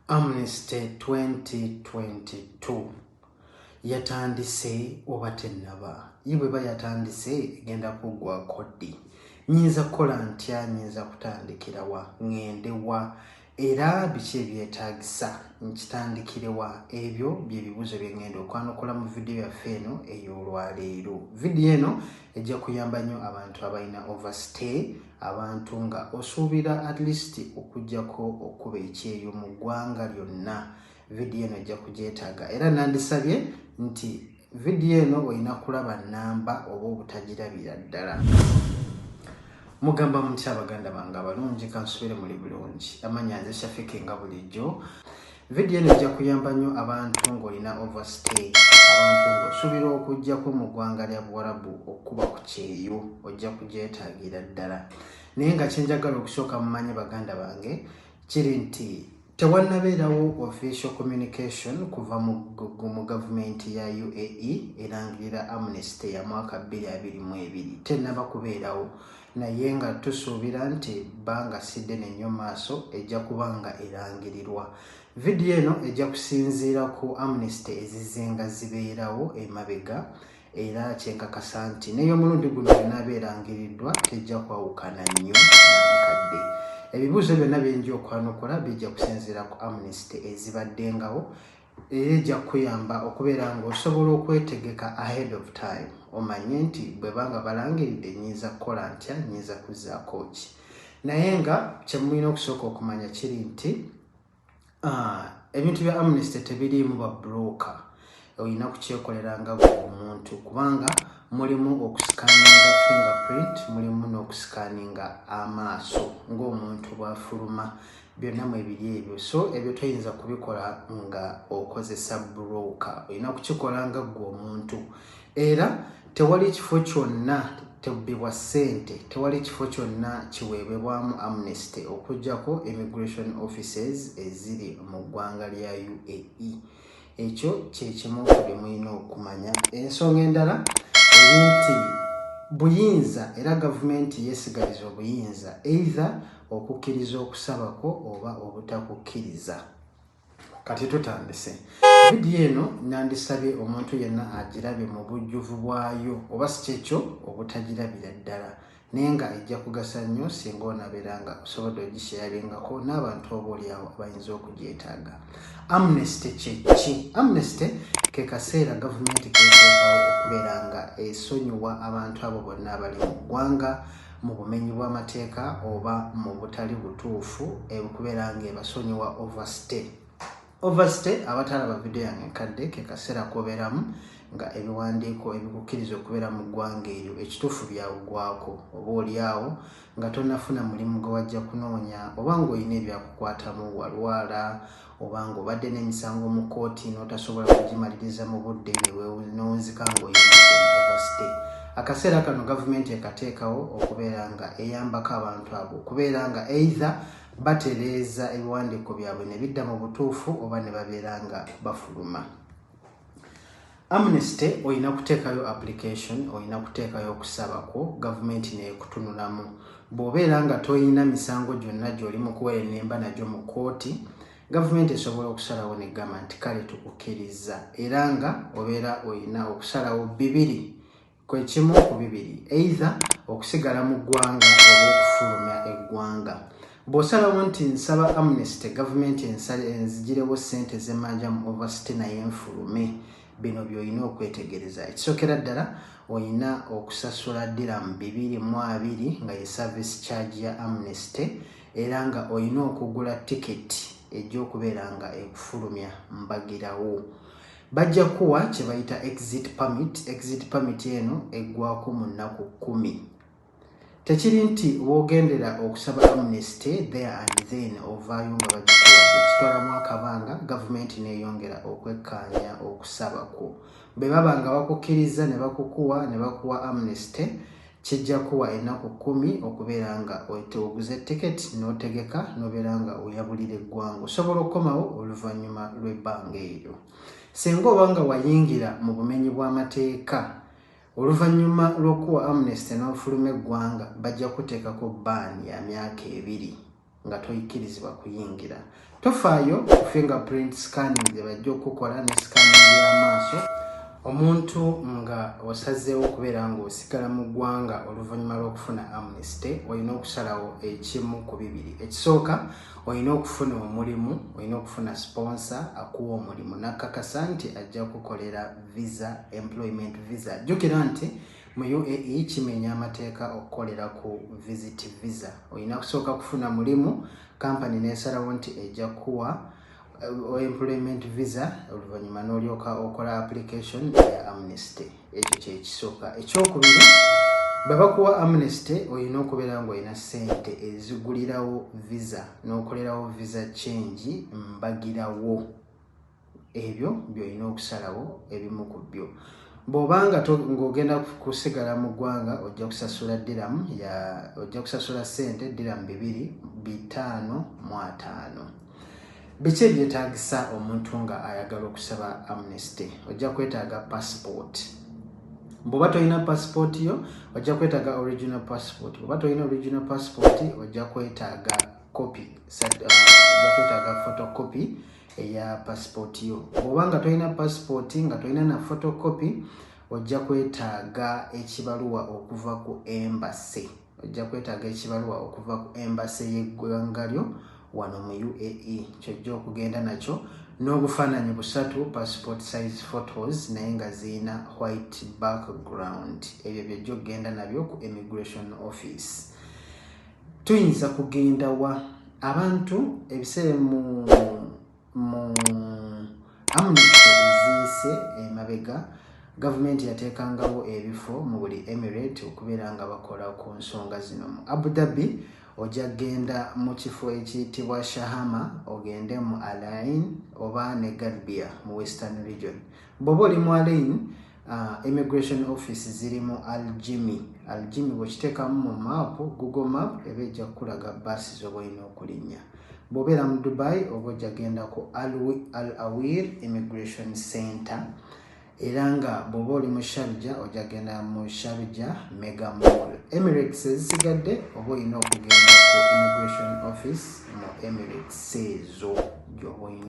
Amnesty 2022 yatandise oba tennaba yibwe bayatandise genda kugwa kodi nyinza kola ntya nyinza kutandikira wa ngende wa era biki ebyetaagisa nkitandikire wa ebyo bye bibuzo bye ngendo okwanokola mu video yaffe eno ey'olwaleero. Video eno ejja kuyamba nnyo abantu abalina overstay, abantu nga osuubira at least okujjako okuba ekyeyo mu ggwanga lyonna. Video eno ejja kugyetaaga era nandisabye nti video eno olina kulaba namba oba obutagirabira ddala. Mugamba mutya abaganda bange abalungi, kansubire muli bulungi, amanya nze Shafiki nga bulijjo. Video eno ejja kuyamba nnyo abantu ng'olina overstay, abantu ng'osuubira okujjako mu ggwanga lya Buwarabu okuba ku kyeyo, ojja kugyetaagira ddala. Naye nga kyenjagala okusooka mumanye baganda bange kiri nti tewannabeerawo official communication kuva mu gavumenti ya UAE erangirira Amnesty ya mwaka 2022 tennaba kubeerawo, naye nga tusuubira nti banga sidde n'ennyo maaso ejja kubanga erangirirwa. Video eno ejja kusinziira ku Amnesty ezizenga zibeerawo emabega era kyenkakasa nti n'ey'omulundi guno enaaba erangiriddwa tejja kwawukana nnyo n'akadde. Ebibuuzo byonna byenja okwanokola bijja kusinziira ku Amnesty ezibaddengawo era ejja kuyamba okubeera ng'osobola okwetegeka ahead of time, omanye nti bwe banga balangiridde nyinza kukola ntya, nyinza kuzzaako ki. Naye nga kye mulina okusooka okumanya kiri nti ebintu bya Amnesty tebiriimu ba broker, olina kukyekolera nga omuntu kubanga mulimu okusikaninga fingerprint, mulimu n'okusikaninga amaaso ng'omuntu bw'afuluma, byonna mwebiri ebyo. So ebyo toyinza kubikola nga okozesa broker, olina kukikola nga gwe omuntu. Era tewali kifo kyonna tebbibwa ssente, tewali kifo kyonna kiweebwamu Amnesty okuggyako immigration offices eziri mu ggwanga lya UAE. Ekyo kyekimu ku bye mulina okumanya. Ensonga endala eri nti buyinza era gavumenti yeesigaliza obuyinza either okukkiriza okusabako oba obutakukkiriza. Kati tutandise. Video eno nandisabye omuntu yenna agirabe mu bujjuvu bwayo oba si kyekyo obutagirabira ddala, naye nga ejja kugasa nnyo singa onabeera nga osobodde ogisharingako n'abantu oboolyawo abayinza okugyetaaga. Amnesty kyeki? Amnesty ke kaseera gavumenti keteekawo okubeera nga esonyiwa abantu abo bonna abali mu ggwanga mu bumenyi bw'amateeka oba mu butali butuufu okubeera nga ebasonyiwa overstay. Overstay abatalaba video yange enkadde ke kaseera kobeeramu nga ebiwandiiko ebikukkiriza okubeera mu ggwanga eryo ekituufu byawugwako, oba oliawo nga tonnafuna mulimu gwe wajja kunoonya, oba ng'olina ebyakukwatamu walwala, oba ng'obadde n'emisango mu kooti n'otasobola kugimaliriza mu budde n'owunzika ng'oyingidde mu overstay. Akaseera kano gavumenti ekateekawo okubeera nga eyambako abantu abo okubeera nga either batereeza ebiwandiiko byabwe ne bidda mu butuufu oba ne babeera nga bafuluma. Amnesty olina kuteekayo application, olina kuteekayo okusabako, gavumenti neekutunulamu. Bw'obeera nga toyina misango gyonna gy'oli mu kuweera ennemba nagyo mu kooti, gavumenti esobola okusalawo negamba nti kale tukukkiriza, era nga obeera olina okusalawo bibiri, kwe kimu ku bibiri, either okusigala mu ggwanga oba okufulumya eggwanga. Bw'osalawo nti nsaba Amnesty gavumenti enzigirewo ssente z'emmanja mu overstay naye nfulume, bino by'olina okwetegereza. Ekisookera ddala olina okusasula dirham 220 nga ye service charge ya Amnesty, era nga olina okugula tiketi egy'okubeera nga ekufulumya mbagirawo. Bajja kuwa kye bayita exit permit. Exit permit eno eggwako mu nnaku 10. Tekiri nti woogendera okusaba Amnesty there and then ovaayo nga bagikuwa, ekitwalamu akabanga gavumenti neeyongera okwekkaanya okusabako. Bwe baba nga bakukkiriza ne bakukuwa ne bakuwa Amnesty, kijja kuwa ennaku 10 okubeera nga oguze tiketi n'otegeka n'obeera nga oyabulira eggwanga. Osobola okukomawo oluvannyuma lw'ebbanga eryo. Singa oba nga wayingira mu bumenyi bw'amateeka, oluvannyuma lw'okuwa Amnesty n'ofuluma eggwanga bajja kuteekako ban ya myaka 2 nga toyikkirizibwa kuyingira. tofaayo fingerprint scanning bajja okukola ne scanning y'amaaso omuntu nga wasazeewo okubeera ng'osigala mu ggwanga oluvannyuma lw'okufuna amnesty olina okusalawo ekimu ku bibiri. Ekisooka olina okufuna omulimu, olina okufuna sponsor akuwa omulimu n'akakasa nti ajja kukolera visa, employment visa. Jjukira nti mu UAE kimenya amateeka okukolera ku visit visa. Olina kusooka kufuna mulimu, kampani n'esalawo nti ejja kuwa employment visa oluvannyuma n'olyoka okola application ya amnesty. Ekyo kyekisooka. Ekyokubiri, bwe bakuwa amnesty olina okubeera ng'olina ssente ezigulirawo visa n'okolerawo visa change mbagirawo. Ebyo by'olina okusalawo ebimu ku byo. Bw'obanga ng'ogenda kusigala mu ggwanga ojja kusasula ojja kusasula ssente dirham 2,555. Biki ebyetaagisa omuntu nga ayagala okusaba amnesty? Ojja kwetaaga passport. Bw'oba tolina passport yo ojja kwetaaga original passport. Bw'oba tolina original passport ojja kwetaaga photocopy eya passport yo. Bw'oba nga tolina passport nga tolina na photocopy ojja kwetaaga ekibaluwa okuva ku embassy. Ojja kwetaaga ekibaluwa okuva ku embassy y'eggwanga lyo wano mu UAE. Kyojja okugenda nakyo n'obufaananyi busatu, passport size photos naye nga zirina white background. Ebyo byojja okugenda nabyo ku immigration office. Tuyinza kugenda wa abantu ebiseera mu amnesty ziyise emabega gavumenti yateekangawo ebifo mu buli emirate okubeera nga bakola ku nsonga zino. Mu Abu Dhabi ojja genda mu kifo ekiyitibwa Shahama, ogende mu Alain oba ne Garbia mu Western region. Bw'oba oli mu Alain, immigration office ziri mu Aljimi bw'okiteekamu mu map, Google map eba ejja kukulaga basi z'oba olina okulinnya. Bw'obeera mu Dubai oba ojja genda ku Al Awir Immigration Center. Era nga bw'oba oli mu Sharjah ojja genda mu Sharjah Mega Mall. Emirates ezisigadde oba olina okugenda ku immigration office mu Emirates ezo gy'oba olina